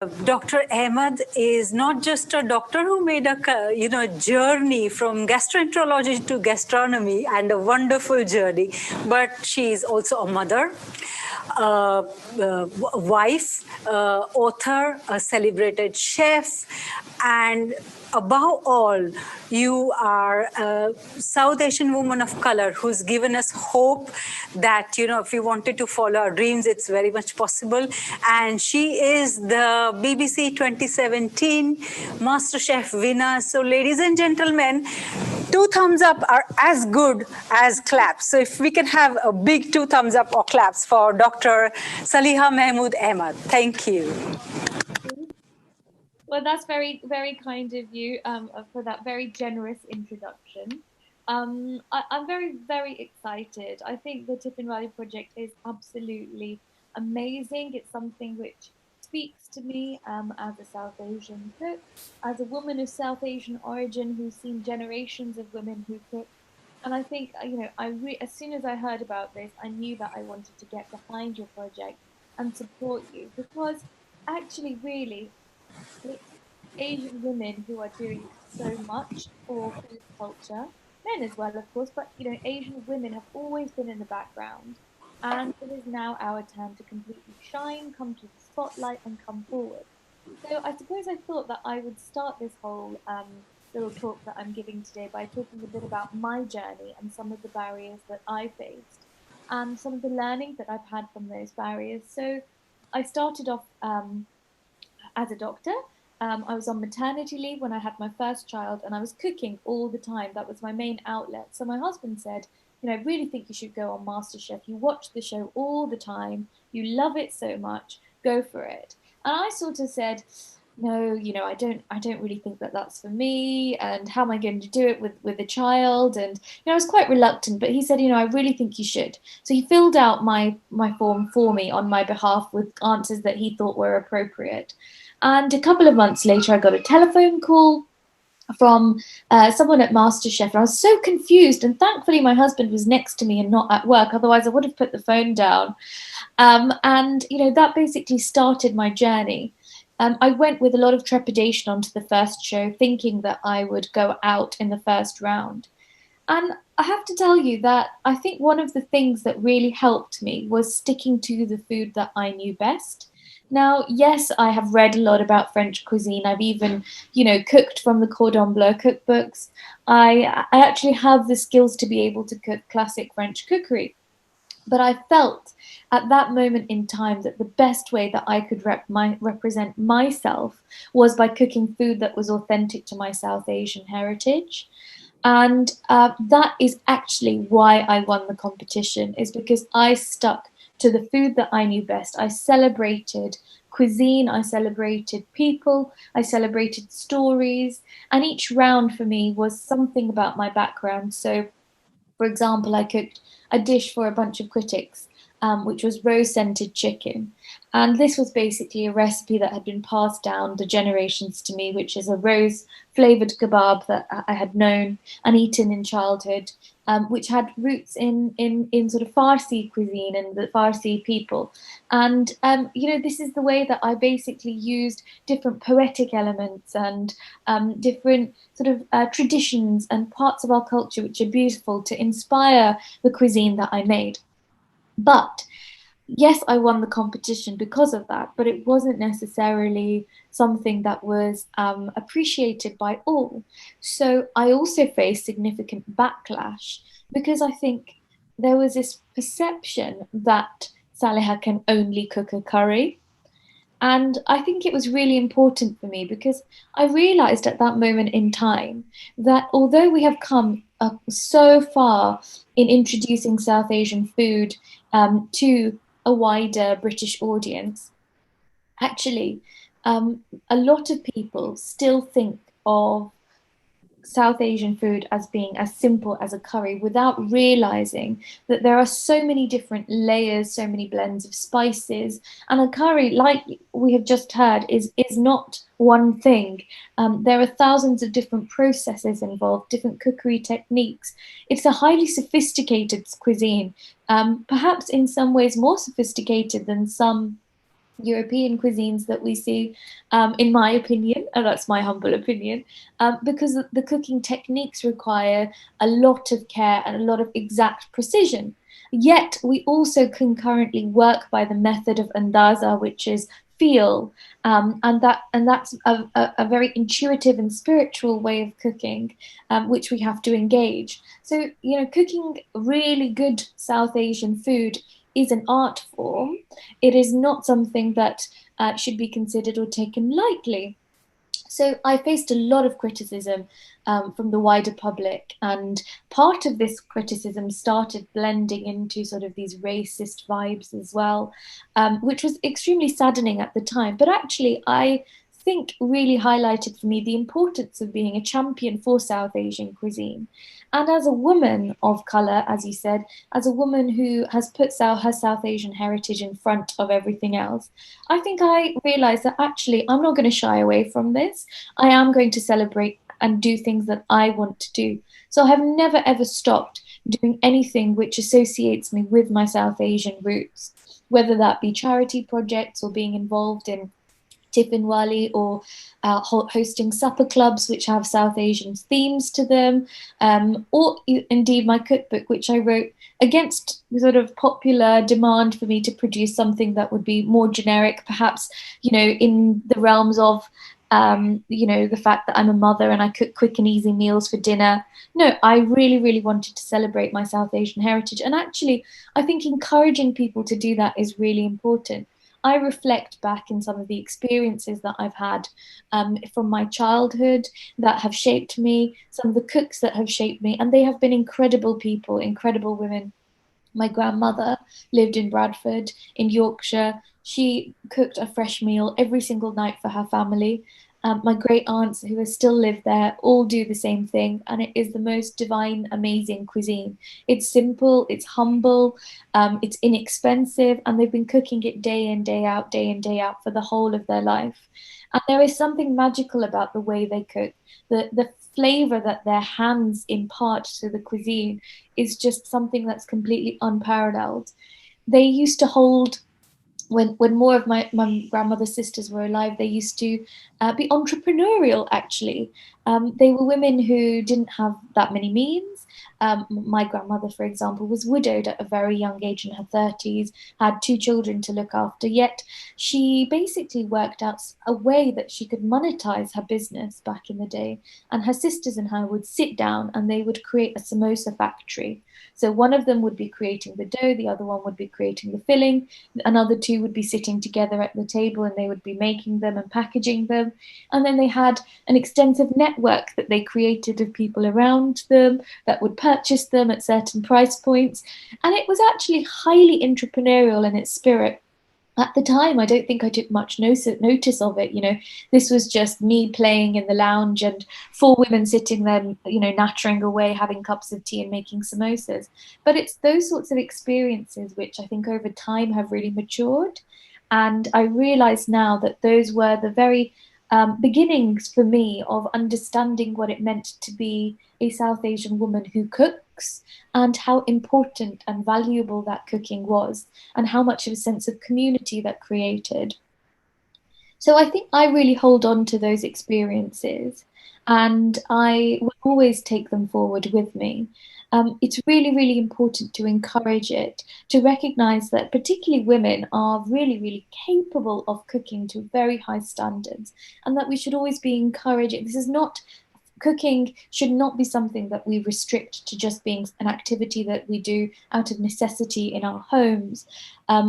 Dr. Ahmed is not just a doctor who made a journey from gastroenterology to gastronomy, and a wonderful journey, but she is also a mother, wife, author, a celebrated chef, and above all, you are a South Asian woman of color who's given us hope that, if we wanted to follow our dreams, it's very much possible. And she is the BBC 2017 MasterChef winner. So, ladies and gentlemen, two thumbs up are as good as claps. So, if we can have a big two thumbs up or claps for Dr. Saliha Mahmood Ahmed. Thank you. Well, that's very, very kind of you for that very generous introduction. I'm very, very excited. I think the TiffinWalli project is absolutely amazing. It's something which speaks to me as a South Asian cook, as a woman of South Asian origin who's seen generations of women who cook. And I think, as soon as I heard about this, I knew that I wanted to get behind your project and support you because actually, really, it's Asian women who are doing so much for food culture, men as well, of course, but Asian women have always been in the background, and it is now our turn to completely shine, come to the spotlight, and come forward. So I suppose I thought that I would start this whole little talk that I'm giving today by talking a bit about my journey and some of the barriers that I faced and some of the learning that I've had from those barriers. So I started off as a doctor. I was on maternity leave when I had my first child, and I was cooking all the time. That was my main outlet. So my husband said, I really think you should go on MasterChef. You watch the show all the time. You love it so much. Go for it. And I sort of said, no, I don't really think that that's for me. And how am I going to do it with a child? And I was quite reluctant, but he said, I really think you should. So he filled out my form for me on my behalf with answers that he thought were appropriate. And a couple of months later, I got a telephone call from someone at MasterChef. And I was so confused. And thankfully, my husband was next to me and not at work. Otherwise, I would have put the phone down. And that basically started my journey. I went with a lot of trepidation onto the first show, thinking that I would go out in the first round. And I have to tell you that I think one of the things that really helped me was sticking to the food that I knew best. Now, yes, I have read a lot about French cuisine. I've even, cooked from the Cordon Bleu cookbooks. I actually have the skills to be able to cook classic French cookery. But I felt at that moment in time that the best way that I could represent myself was by cooking food that was authentic to my South Asian heritage. And that is actually why I won the competition, is because I stuck to the food that I knew best. I celebrated cuisine, I celebrated people, I celebrated stories, and each round for me was something about my background. So, for example, I cooked a dish for a bunch of critics, which was rose-scented chicken. And this was basically a recipe that had been passed down the generations to me, which is a rose-flavored kebab that I had known and eaten in childhood, which had roots in sort of Farsi cuisine and the Farsi people. And, this is the way that I basically used different poetic elements and different sort of traditions and parts of our culture which are beautiful to inspire the cuisine that I made. But yes, I won the competition because of that, but it wasn't necessarily something that was appreciated by all. So I also faced significant backlash because I think there was this perception that Saliha can only cook a curry. And I think it was really important for me because I realized at that moment in time that although we have come so far in introducing South Asian food to a wider British audience, actually, a lot of people still think of South Asian food as being as simple as a curry without realizing that there are so many different layers, so many blends of spices. And a curry, like we have just heard, is not one thing. There are thousands of different processes involved, different cookery techniques. It's a highly sophisticated cuisine, perhaps in some ways more sophisticated than some European cuisines that we see, in my opinion, and that's my humble opinion, because the cooking techniques require a lot of care and a lot of exact precision. Yet we also concurrently work by the method of andaza, which is feel, and that's a very intuitive and spiritual way of cooking, which we have to engage. So, cooking really good South Asian food is an art form. It is not something that should be considered or taken lightly. So I faced a lot of criticism from the wider public, and part of this criticism started blending into sort of these racist vibes as well, which was extremely saddening at the time. But actually, I think really highlighted for me the importance of being a champion for South Asian cuisine. And as a woman of color, as you said, as a woman who has put her South Asian heritage in front of everything else, I think I realized that actually I'm not going to shy away from this. I am going to celebrate and do things that I want to do. So I have never ever stopped doing anything which associates me with my South Asian roots, whether that be charity projects or being involved in TiffinWalli, or hosting supper clubs which have South Asian themes to them, or indeed my cookbook, which I wrote against the sort of popular demand for me to produce something that would be more generic, perhaps, in the realms of the fact that I'm a mother and I cook quick and easy meals for dinner. No, I really, really wanted to celebrate my South Asian heritage. And actually, I think encouraging people to do that is really important. I reflect back in some of the experiences that I've had from my childhood that have shaped me, some of the cooks that have shaped me, and they have been incredible people, incredible women. My grandmother lived in Bradford, in Yorkshire. She cooked a fresh meal every single night for her family. My great aunts, who still live there, all do the same thing, and it is the most divine, amazing cuisine. It's simple, it's humble, it's inexpensive, and they've been cooking it day in, day in, day out for the whole of their life. And there is something magical about the way they cook. The flavor that their hands impart to the cuisine is just something that's completely unparalleled. They used to hold, when more of my grandmother's sisters were alive, they used to be entrepreneurial, actually. They were women who didn't have that many means. My grandmother, for example, was widowed at a very young age, in her 30s, had two children to look after, yet she basically worked out a way that she could monetize her business back in the day. And her sisters and her would sit down and they would create a samosa factory. So one of them would be creating the dough, the other one would be creating the filling, another two would be sitting together at the table and they would be making them and packaging them. And then they had an extensive network that they created of people around them that would purchase them at certain price points. And it was actually highly entrepreneurial in its spirit. At the time, I don't think I took much notice of it. This was just me playing in the lounge and four women sitting there, nattering away, having cups of tea and making samosas. But it's those sorts of experiences which I think over time have really matured. And I realize now that those were the very beginnings for me of understanding what it meant to be a South Asian woman who cooks, and how important and valuable that cooking was, and how much of a sense of community that created. So I think I really hold on to those experiences, and I will always take them forward with me. It's really, really important to encourage it, to recognize that particularly women are really, really capable of cooking to very high standards, and that we should always be encouraging. This is not Cooking should not be something that we restrict to just being an activity that we do out of necessity in our homes,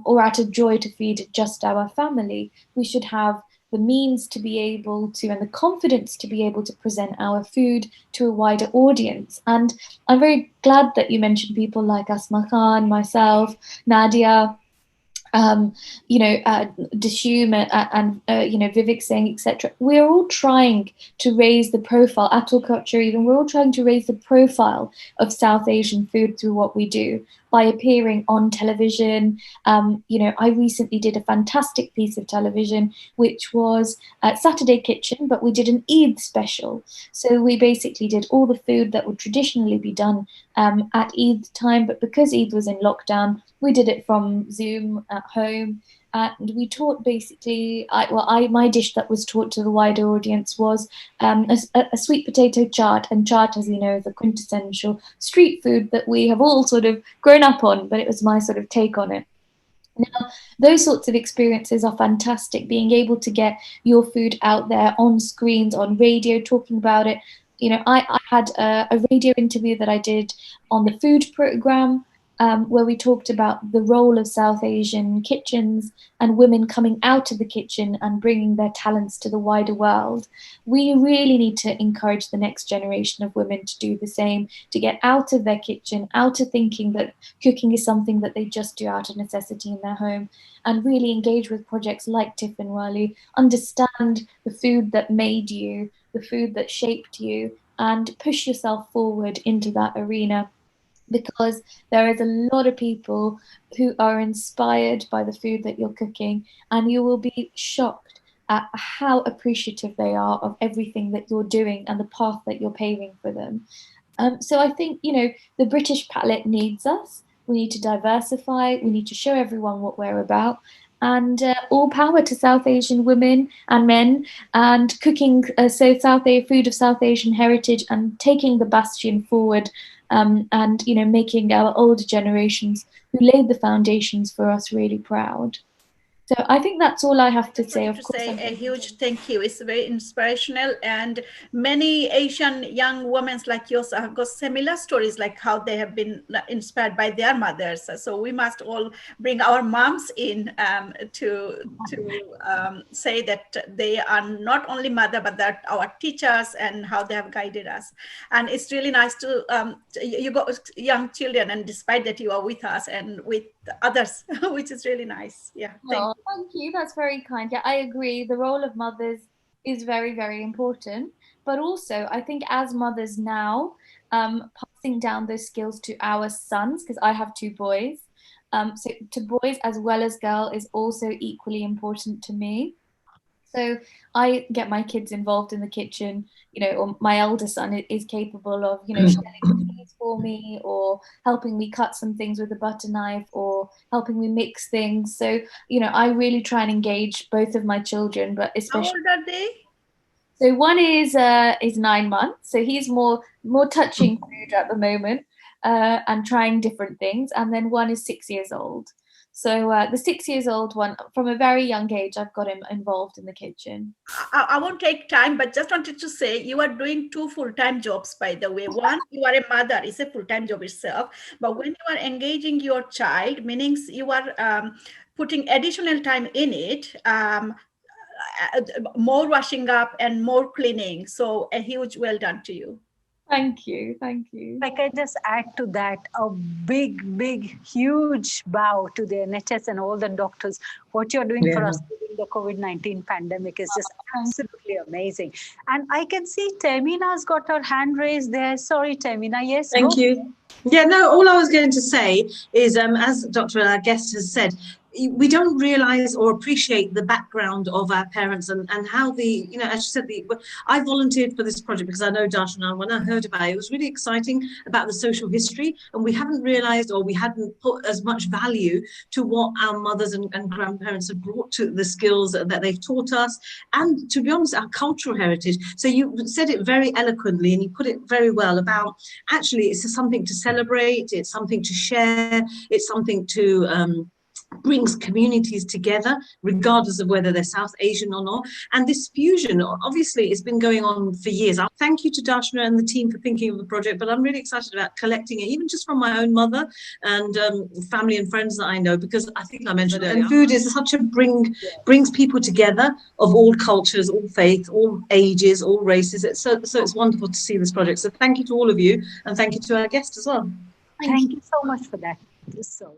or out of joy to feed just our family. We should have the means to be able to, and the confidence to be able to present our food to a wider audience. And I'm very glad that you mentioned people like Asma Khan, myself, Nadia, um, Dishoom, and Vivek Singh, etc. We're all trying to raise the profile, Atul Culture even, we're all trying to raise the profile of South Asian food through what we do by appearing on television. I recently did a fantastic piece of television, which was Saturday Kitchen, but we did an Eid special. So we basically did all the food that would traditionally be done at Eid time, but because Eid was in lockdown, we did it from Zoom at home. And we taught basically, my dish that was taught to the wider audience was a sweet potato chaat. And chaat, as you know, is a quintessential street food that we have all sort of grown up on, but it was my sort of take on it. Now, those sorts of experiences are fantastic, being able to get your food out there on screens, on radio, talking about it. I had a radio interview that I did on the food program, where we talked about the role of South Asian kitchens and women coming out of the kitchen and bringing their talents to the wider world. We really need to encourage the next generation of women to do the same, to get out of their kitchen, out of thinking that cooking is something that they just do out of necessity in their home, and really engage with projects like TiffinWalli, understand the food that made you, the food that shaped you, and push yourself forward into that arena, because there is a lot of people who are inspired by the food that you're cooking, and you will be shocked at how appreciative they are of everything that you're doing and the path that you're paving for them. So I think, the British palate needs us. We need to diversify. We need to show everyone what we're about. And all power to South Asian women and men, and cooking food of South Asian heritage, and taking the bastion forward, and making our older generations who laid the foundations for us really proud. So I think that's all I have to say. Of course, a huge thank you. It's very inspirational, and many Asian young women like yours have got similar stories, like how they have been inspired by their mothers. So we must all bring our moms in to say that they are not only mother, but that our teachers and how they have guided us. And it's really nice to you got young children, and despite that you are with us and with others, which is really nice. Yeah. Thank you. That's very kind. Yeah, I agree. The role of mothers is very, very important. But also, I think as mothers now, passing down those skills to our sons, because I have two boys. So to boys as well as girl is also equally important to me. So I get my kids involved in the kitchen, or my elder son is capable of, shelling cheese for me, or helping me cut some things with a butter knife, or helping me mix things. So, I really try and engage both of my children, but especially. How old are they? So one is 9 months, so he's more touching food at the moment, and trying different things, and then one is 6 years old. So the 6 years old one, from a very young age, I've got him involved in the kitchen. I won't take time, but just wanted to say you are doing two full-time jobs, by the way. One, you are a mother, it's a full-time job itself. But when you are engaging your child, meaning you are putting additional time in it, more washing up and more cleaning. So a huge well done to you. Thank you. Thank you. If I can just add to that, a big, huge bow to the NHS and all the doctors. What you're doing for us during the COVID-19 pandemic is just absolutely amazing. And I can see Termina's got her hand raised there. Sorry, Termina. Yes. Thank you. Yeah, no, all I was going to say is, as Dr. our guest has said, we don't realize or appreciate the background of our parents and how as she said, I volunteered for this project because I know Darshana, when I heard about it, it was really exciting about the social history, and we haven't realized, or we hadn't put as much value to what our mothers and grandparents have brought to the skills that they've taught us, and to be honest, our cultural heritage. So you said it very eloquently, and you put it very well about, actually, it's something to celebrate, it's something to share, it's something to brings communities together, regardless of whether they're South Asian or not. And this fusion, obviously, it's been going on for years. Thank you to Darshana and the team for thinking of the project, but I'm really excited about collecting it, even just from my own mother and family and friends that I know, because I think I mentioned earlier, food is such a brings people together of all cultures, all faiths, all ages, all races. So it's wonderful to see this project. So thank you to all of you, and thank you to our guest as well. Thank you so much for that. So.